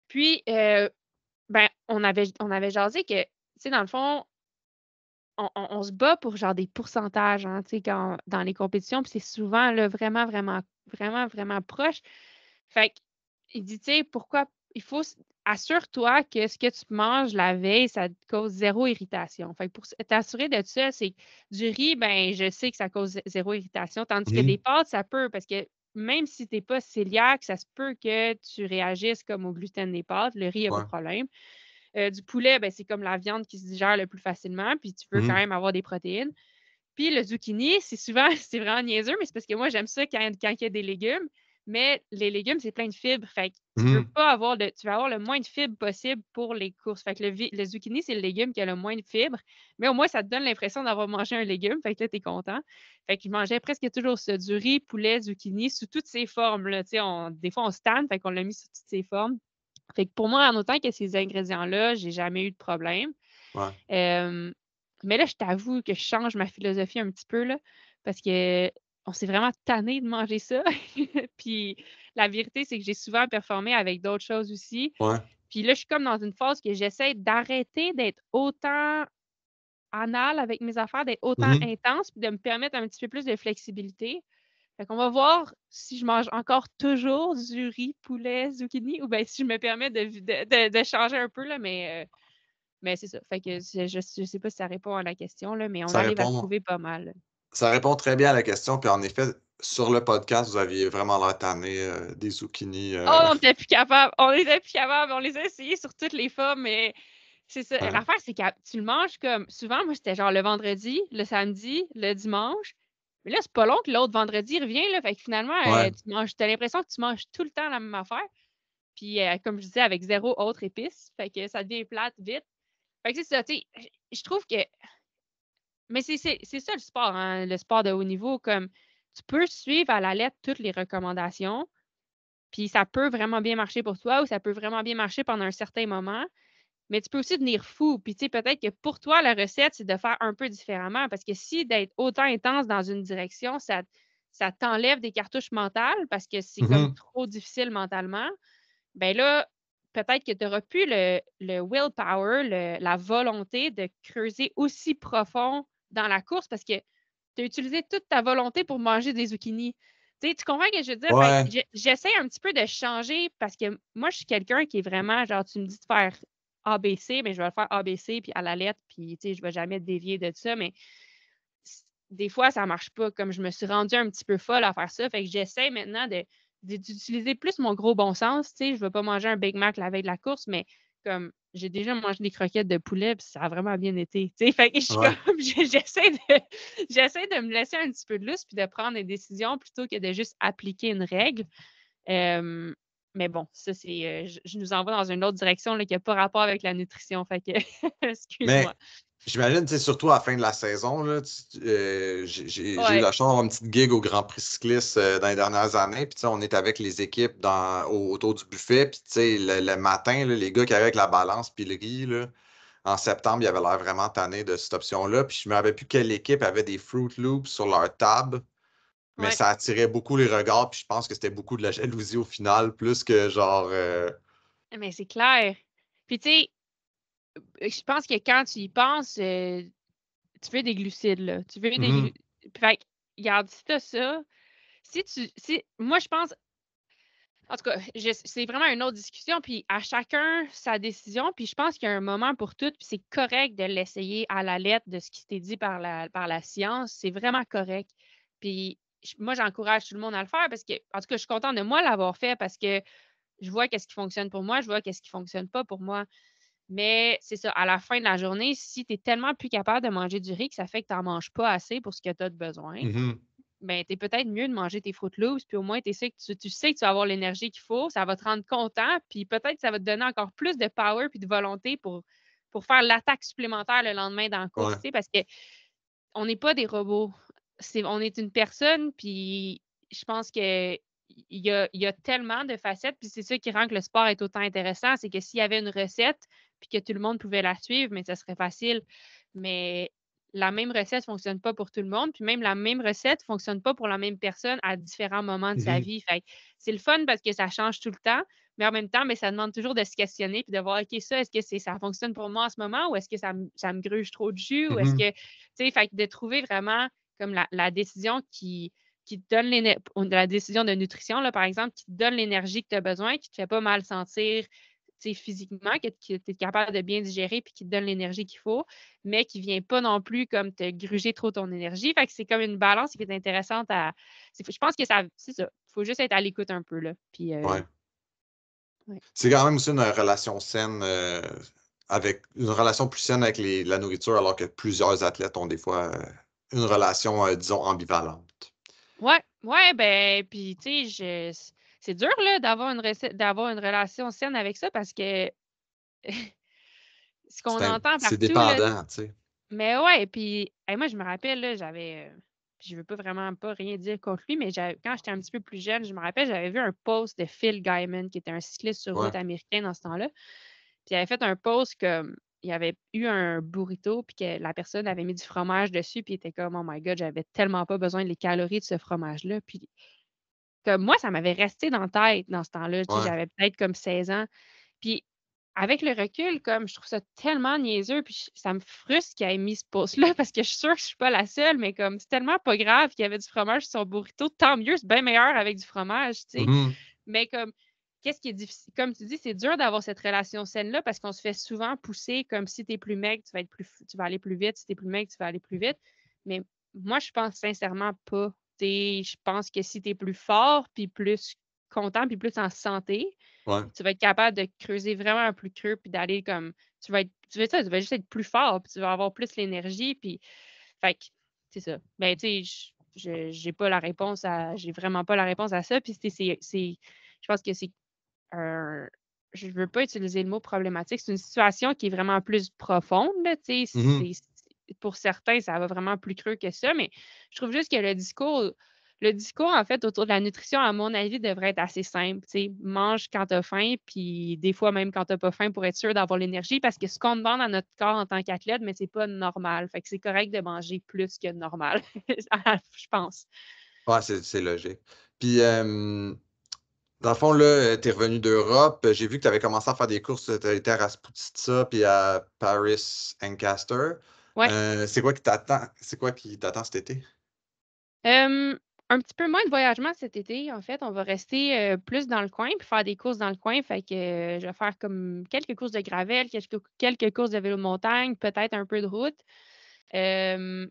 Puis, ben, on avait jasé que, tu sais, dans le fond, on se bat pour genre des pourcentages, hein, tu sais, dans les compétitions, puis c'est souvent là, vraiment, vraiment, vraiment, vraiment proche. Fait qu'il dit, tu sais, pourquoi il faut assure-toi que ce que tu manges la veille, ça te cause zéro irritation. Fait que pour t'assurer de ça, c'est du riz, ben je sais que ça cause zéro irritation, tandis que des Mhm. pâtes, ça peut, parce que même si tu n'es pas cœliaque, ça se peut que tu réagisses comme au gluten des pâtes. Le riz, il n'y a pas de Ouais. problème. Du poulet, ben, c'est comme la viande qui se digère le plus facilement, puis tu veux quand Mhm. même avoir des protéines. Puis le zucchini, c'est souvent, c'est vraiment niaiseux, mais c'est parce que moi, j'aime ça quand il y a des légumes. Mais les légumes, c'est plein de fibres. Fait que tu veux Mhm. pas avoir tu vas avoir le moins de fibres possible pour les courses. Fait que le zucchini, c'est le légume qui a le moins de fibres. Mais au moins, ça te donne l'impression d'avoir mangé un légume. Fait que là, t'es content. Fait que je mangeais presque toujours ça. Du riz, poulet, zucchini, sous toutes ces formes, là. Tu sais, des fois, on se tanne, fait qu'on l'a mis sous toutes ces formes. Fait que pour moi, en autant que ces ingrédients-là, j'ai jamais eu de problème. Ouais. Mais là, je t'avoue que je change ma philosophie un petit peu, là, parce que on s'est vraiment tanné de manger ça. Puis la vérité, c'est que j'ai souvent performé avec d'autres choses aussi. Ouais. Puis là, je suis comme dans une phase que j'essaie d'arrêter d'être autant anal avec mes affaires, d'être autant Mhm. intense, puis de me permettre un petit peu plus de flexibilité. Fait qu'on va voir si je mange encore toujours du riz, poulet, zucchini, ou bien si je me permets de changer un peu, là, mais c'est ça. Fait que je sais pas si ça répond à la question, là, mais on Ça arrive à répond, trouver pas mal. ça répond très bien à la question. Puis en effet, sur le podcast, vous aviez vraiment l'air tanné des zucchini. Oh, on était plus capable. On était plus capable. On les a essayés sur toutes les formes, mais c'est ça. Ouais. L'affaire, c'est que tu le manges comme. Souvent, moi, c'était genre le vendredi, le samedi, le dimanche. Mais là, c'est pas long que l'autre vendredi revient, là. Fait que finalement, Ouais. t'as l'impression que tu manges tout le temps la même affaire. Puis, comme je disais, avec zéro autre épice. Fait que ça devient plate vite. Fait que c'est ça, tu sais. Je trouve que. Mais c'est ça le sport, hein, le sport de haut niveau. Comme tu peux suivre à la lettre toutes les recommandations, puis ça peut vraiment bien marcher pour toi ou ça peut vraiment bien marcher pendant un certain moment, mais tu peux aussi devenir fou. Puis tu sais, peut-être que pour toi, la recette, c'est de faire un peu différemment parce que si d'être autant intense dans une direction, ça t'enlève des cartouches mentales parce que c'est comme Mhm. trop difficile mentalement, ben là, peut-être que tu n'auras plus le willpower, la volonté de creuser aussi profond dans la course parce que tu as utilisé toute ta volonté pour manger des zucchinis. Tu sais, tu comprends ce que je veux dire? Fait que Ouais. j'essaie un petit peu de changer parce que moi, je suis quelqu'un qui est vraiment, genre, tu me dis de faire ABC, mais je vais le faire ABC puis à la lettre, puis tu sais, je ne vais jamais dévier de ça, mais des fois, ça ne marche pas. Comme je me suis rendue un petit peu folle à faire ça, fait que j'essaie maintenant d'utiliser plus mon gros bon sens. Tu sais, je ne vais pas manger un Big Mac la veille de la course, mais comme j'ai déjà mangé des croquettes de poulet, puis ça a vraiment bien été. Tu sais, fait que je suis Ouais. comme, j'essaie de me laisser un petit peu de lousse puis de prendre des décisions plutôt que de juste appliquer une règle. Euh, mais bon, ça, c'est. Je nous envoie dans une autre direction là, qui n'a pas rapport avec la nutrition. Fait que, excuse-moi. Mais j'imagine, tu sais, surtout à la fin de la saison, là, j'ai eu Ouais. la chance d'avoir une petite gig au Grand Prix cycliste dans les dernières années. Puis, tu sais, on est avec les équipes autour du buffet. Puis, tu sais, le matin, là, les gars qui arrivaient avec la balance puis le riz, là, en septembre, ils avaient l'air vraiment tannés de cette option-là. Puis, je ne me rappelle plus quelle équipe avait des Fruit Loops sur leur table. Mais Ouais. ça attirait beaucoup les regards. Puis, je pense que c'était beaucoup de la jalousie au final, plus que genre. Mais c'est clair. Puis, tu sais, je pense que quand tu y penses, tu veux des glucides, là. Tu veux des Mhm, glucides. Fait que, regarde, si t'as ça, moi, je pense, en tout cas, c'est vraiment une autre discussion, puis à chacun sa décision, puis je pense qu'il y a un moment pour tout, puis c'est correct de l'essayer à la lettre de ce qui t'est dit par la science. C'est vraiment correct. Puis, moi, j'encourage tout le monde à le faire parce que, en tout cas, je suis contente de moi l'avoir fait parce que je vois qu'est-ce qui fonctionne pour moi, je vois qu'est-ce qui fonctionne pas pour moi. Mais c'est ça, à la fin de la journée, si tu es tellement plus capable de manger du riz que ça fait que tu n'en manges pas assez pour ce que tu as de besoin, mhm, ben, tu es peut-être mieux de manger tes Fruit Loops, puis au moins tu sais que tu vas avoir l'énergie qu'il faut, ça va te rendre content, puis peut-être que ça va te donner encore plus de power puis de volonté pour faire l'attaque supplémentaire le lendemain dans la course, ouais. tu sais, parce qu'on n'est pas des robots. On est une personne, puis je pense que il y a tellement de facettes, puis c'est ça qui rend que le sport est autant intéressant, c'est que s'il y avait une recette, puis que tout le monde pouvait la suivre, mais ça serait facile. Mais la même recette ne fonctionne pas pour tout le monde, puis même la même recette ne fonctionne pas pour la même personne à différents moments de sa Mhm, vie. Fait que c'est le fun parce que ça change tout le temps, mais en même temps, mais ça demande toujours de se questionner puis de voir, OK, ça, est-ce que ça fonctionne pour moi en ce moment ou est-ce que ça me gruge trop de jus ou est-ce mhm, que, tu sais, fait que de trouver vraiment comme la décision qui te donne la décision de nutrition, là, par exemple, qui te donne l'énergie que tu as besoin, qui ne te fait pas mal sentir physiquement, que tu es capable de bien digérer puis qui te donne l'énergie qu'il faut, mais qui ne vient pas non plus comme te gruger trop ton énergie. Fait que c'est comme une balance qui est intéressante je pense que c'est ça. Il faut juste être à l'écoute un peu, là. Puis, ouais. ouais. C'est quand même aussi une relation saine avec une relation plus saine avec la nourriture, alors que plusieurs athlètes ont des fois une relation, disons, ambivalente. Ouais, Ouais, ben, puis tu sais, c'est dur là d'avoir une relation saine avec ça parce que ce qu'on entend C'est partout là, dépendant, tu sais. mais ouais, puis moi je me rappelle là, je veux pas vraiment pas rien dire contre lui, mais quand j'étais un petit peu plus jeune, je me rappelle, j'avais vu un post de Phil Gaiman, qui était un cycliste sur Ouais. route américain dans ce temps-là. Puis il avait fait un post comme il avait eu un burrito, puis que la personne avait mis du fromage dessus, puis il était comme oh my god, j'avais tellement pas besoin des calories de ce fromage-là. Puis comme moi, ça m'avait resté dans la tête dans ce temps-là. Tu sais, Ouais. j'avais peut-être comme 16 ans. Puis avec le recul, comme je trouve ça tellement niaiseux, puis ça me frustre qu'il ait mis ce post-là parce que je suis sûre que je suis pas la seule, mais comme c'est tellement pas grave qu'il y avait du fromage sur son burrito, tant mieux, c'est bien meilleur avec du fromage, tu sais. Mhm. Mais comme, qu'est-ce qui est difficile? Comme tu dis, c'est dur d'avoir cette relation saine-là parce qu'on se fait souvent pousser comme si tu es plus maigre, tu vas aller plus vite. Si tu es plus maigre, tu vas aller plus vite. Mais moi, je pense sincèrement pas. Je pense que si tu es plus fort, puis plus content, puis plus en santé, Ouais. tu vas être capable de creuser vraiment un plus creux, puis d'aller comme. Tu vas juste être plus fort, puis tu vas avoir plus l'énergie, puis. Fait que, c'est ça. Ben, tu sais, j'ai pas la réponse à. J'ai vraiment pas la réponse à ça, puis je pense que c'est un. Je veux pas utiliser le mot problématique. C'est une situation qui est vraiment plus profonde, là, tu sais. Mhm. Pour certains, ça va vraiment plus creux que ça, mais je trouve juste que le discours, en fait, autour de la nutrition, à mon avis, devrait être assez simple. Tu sais, mange quand tu as faim, puis des fois même quand tu n'as pas faim pour être sûr d'avoir l'énergie, parce que ce qu'on demande à notre corps en tant qu'athlète, mais c'est pas normal. Fait que c'est correct de manger plus que normal, je pense. Ouais, c'est logique. Puis, dans le fond, là, tu es revenu d'Europe. J'ai vu que tu avais commencé à faire des courses. Tu as été à Rasputitsa puis à Paris Ancaster. Ouais. C'est quoi qui t'attend? C'est quoi qui t'attend cet été? Un petit peu moins de voyagement cet été. En fait, on va rester plus dans le coin puis faire des courses dans le coin. Fait que je vais faire comme quelques courses de gravel, quelques courses de vélo de montagne, peut-être un peu de route. Euh,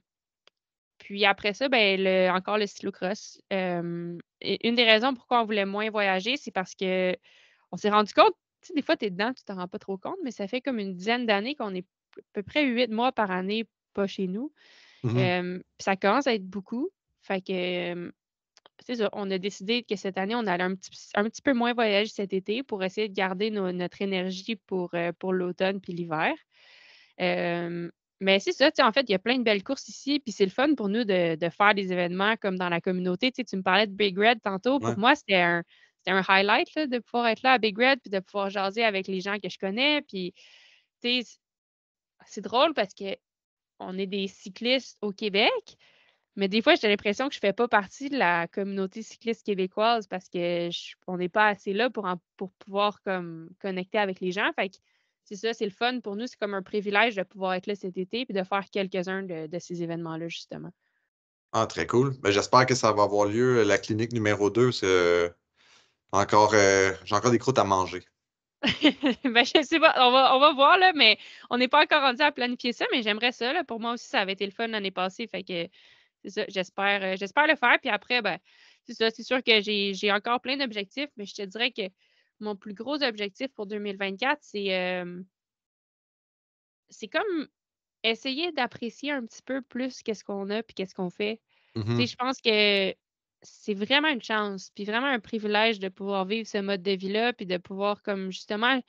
Puis après ça, ben, encore le cyclocross. Et une des raisons pourquoi on voulait moins voyager, c'est parce que on s'est rendu compte, tu sais, des fois, tu es dedans, tu t'en rends pas trop compte, mais ça fait comme une dizaine d'années qu'on est à peu près 8 mois par année pas chez nous. Mhm. Puis ça commence à être beaucoup. Fait que, c'est ça, on a décidé que cette année, on allait un petit peu moins voyager cet été pour essayer de garder notre énergie pour l'automne puis l'hiver. Mais c'est ça, tu sais, en fait, il y a plein de belles courses ici, puis c'est le fun pour nous de faire des événements comme dans la communauté. Tu sais, tu me parlais de Big Red tantôt. Ouais. Pour moi, c'était un highlight là, de pouvoir être là à Big Red, puis de pouvoir jaser avec les gens que je connais. Puis, tu sais, c'est drôle parce que on est des cyclistes au Québec, mais des fois, j'ai l'impression que je fais pas partie de la communauté cycliste québécoise parce que on n'est pas assez là pour pouvoir comme connecter avec les gens. Fait que c'est ça, c'est le fun pour nous. C'est comme un privilège de pouvoir être là cet été et de faire quelques-uns de ces événements-là, justement. Ah, très cool. Ben, j'espère que ça va avoir lieu, la clinique numéro 2. J'ai encore des croûtes à manger. Ben, je sais pas, on va voir, là, mais on n'est pas encore rendu à planifier ça, mais j'aimerais ça. Là. Pour moi aussi, ça avait été le fun l'année passée. Fait que c'est ça, j'espère le faire. Puis après, ben, c'est ça, c'est sûr que j'ai encore plein d'objectifs, mais je te dirais que mon plus gros objectif pour 2024, c'est comme essayer d'apprécier un petit peu plus qu'est-ce qu'on a puis qu'est-ce qu'on fait. Tu sais, Mhm. je pense que c'est vraiment une chance, puis vraiment un privilège de pouvoir vivre ce mode de vie-là, puis de pouvoir comme justement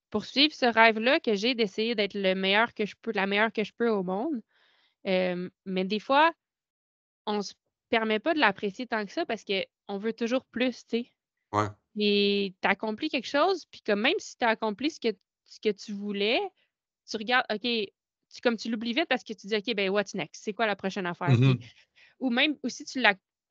poursuivre ce rêve-là que j'ai d'essayer d'être le meilleur que je peux, la meilleure que je peux au monde. Mais des fois, on se permet pas de l'apprécier tant que ça parce qu'on veut toujours plus, tu sais. Ouais. Et tu as accompli quelque chose, puis comme même si tu as accompli ce que tu voulais, tu regardes, OK, comme tu l'oublies vite parce que tu dis, OK, ben what's next? C'est quoi la prochaine affaire? Puis, Mhm. ou même aussi,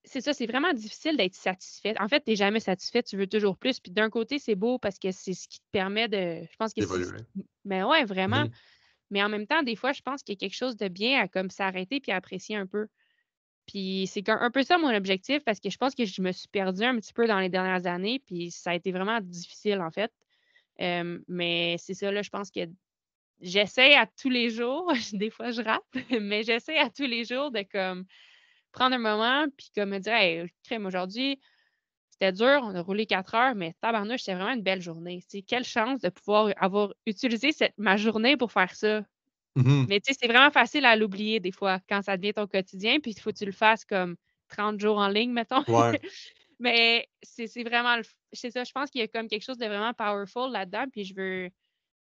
c'est ça, c'est vraiment difficile d'être satisfait. En fait, tu n'es jamais satisfait, tu veux toujours plus. Puis d'un côté, c'est beau parce que c'est ce qui te permet de. Je pense que c'est ce D'évoluer. qui. Mais ouais, vraiment. Mhm. Mais en même temps, des fois, je pense qu'il y a quelque chose de bien à comme s'arrêter puis apprécier un peu. Puis c'est un peu ça mon objectif parce que je pense que je me suis perdue un petit peu dans les dernières années, puis ça a été vraiment difficile en fait. Mais c'est ça, là, je pense que j'essaie à tous les jours, des fois je rate, mais j'essaie à tous les jours de comme prendre un moment puis comme me dire hey, crème, aujourd'hui, c'était dur, on a roulé 4 heures, mais tabarnouche, c'était vraiment une belle journée. Tu sais, quelle chance de pouvoir avoir utilisé ma journée pour faire ça. Mhm. Mais tu sais, c'est vraiment facile à l'oublier des fois quand ça devient ton quotidien, puis il faut que tu le fasses comme 30 jours en ligne, mettons. Ouais. Mais c'est vraiment, c'est ça, je pense qu'il y a comme quelque chose de vraiment powerful là-dedans, puis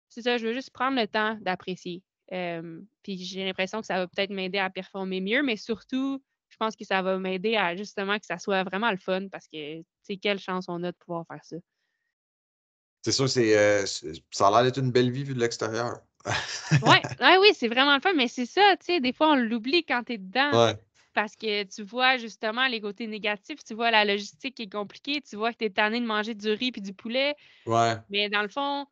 c'est ça, je veux juste prendre le temps d'apprécier. Puis j'ai l'impression que ça va peut-être m'aider à performer mieux, mais surtout, je pense que ça va m'aider à justement que ça soit vraiment le fun parce que, tu sais, quelle chance on a de pouvoir faire ça. C'est sûr, ça a l'air d'être une belle vie vue de l'extérieur. Ouais, oui, c'est vraiment le fun, mais c'est ça, tu sais, des fois, on l'oublie quand tu es dedans Ouais, parce que tu vois justement les côtés négatifs, tu vois la logistique qui est compliquée, tu vois que tu es tanné de manger du riz puis du poulet, ouais. mais dans le fond,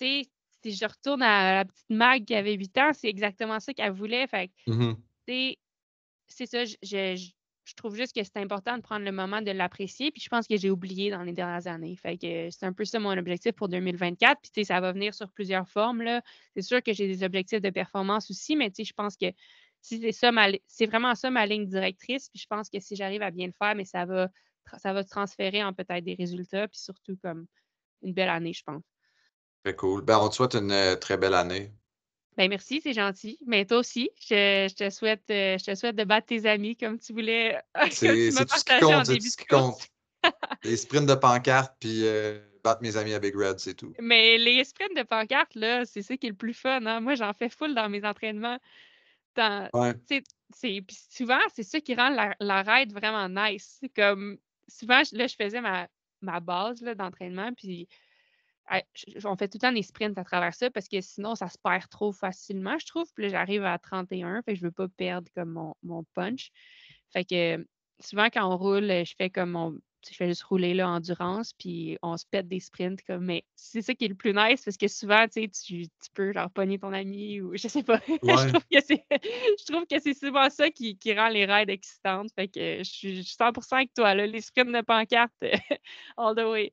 tu sais, si je retourne à la petite Mag qui avait 8 ans, c'est exactement ça qu'elle voulait. Fait que, Mhm. tu sais, c'est ça, je trouve juste que c'est important de prendre le moment de l'apprécier. Puis je pense que j'ai oublié dans les dernières années. Fait que c'est un peu ça mon objectif pour 2024. Puis tu sais, ça va venir sur plusieurs formes, là. C'est sûr que j'ai des objectifs de performance aussi, mais tu sais, je pense que si c'est ça, c'est vraiment ça ma ligne directrice. Puis je pense que si j'arrive à bien le faire, mais ça va se transférer en peut-être des résultats, puis surtout comme une belle année, je pense. Très cool. Ben, on te souhaite une très belle année. Ben merci, c'est gentil. Mais toi aussi, je te souhaite de battre tes amis comme tu voulais, comme tu C'est m'as tout ce qui partagé en compte, c'est tout début ce de qui course. compte. Les sprints de pancarte, puis battre mes amis à Big Red, c'est tout. Mais les sprints de pancarte, là, c'est ça qui est le plus fun, hein. Moi, j'en fais full dans mes entraînements. Ouais. Tu sais, puis souvent, c'est ça qui rend la ride vraiment nice. C'est comme souvent, là, je faisais ma base là, d'entraînement, puis on fait tout le temps des sprints à travers ça parce que sinon, ça se perd trop facilement, je trouve. Puis là, j'arrive à 31, fait que je veux pas perdre comme mon punch. Fait que souvent, quand on roule, je fais comme je fais juste rouler là, endurance, puis on se pète des sprints. Mais c'est ça qui est le plus nice parce que souvent, tu sais, tu peux genre pogner ton ami ou je sais pas. Je Ouais. trouve que c'est souvent ça qui rend les rides excitantes. Fait que je suis 100% avec toi, là, les sprints de pancarte, all the way.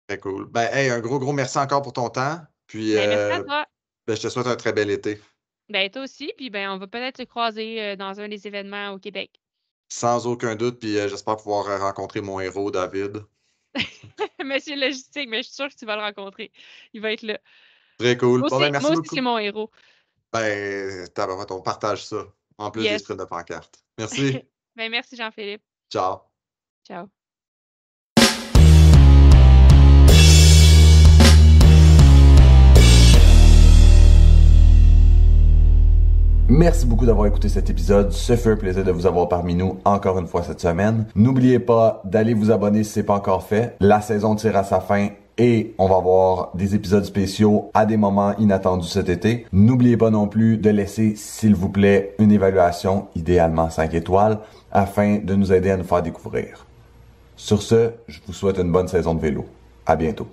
Très cool. Ben, hey, un gros merci encore pour ton temps. Puis, Ben, merci à toi. ben, je te souhaite un très bel été. Ben, toi aussi, puis ben, on va peut-être se croiser dans un des événements au Québec. Sans aucun doute. Puis, j'espère pouvoir rencontrer mon héros, David. Monsieur Logistique, mais je suis sûre que tu vas le rencontrer. Il va être là. Très cool. Moi Bon, ben, aussi, merci moi aussi c'est beaucoup. mon héros. Ben, tabarouette, on partage ça. En plus des Yes. sprints de pancarte. Merci. Ben, merci Jean-Philippe. Ciao. Ciao. Merci beaucoup d'avoir écouté cet épisode. Ce fut un plaisir de vous avoir parmi nous encore une fois cette semaine. N'oubliez pas d'aller vous abonner si c'est pas encore fait. La saison tire à sa fin et on va avoir des épisodes spéciaux à des moments inattendus cet été. N'oubliez pas non plus de laisser, s'il vous plaît, une évaluation, idéalement 5 étoiles, afin de nous aider à nous faire découvrir. Sur ce, je vous souhaite une bonne saison de vélo. À bientôt.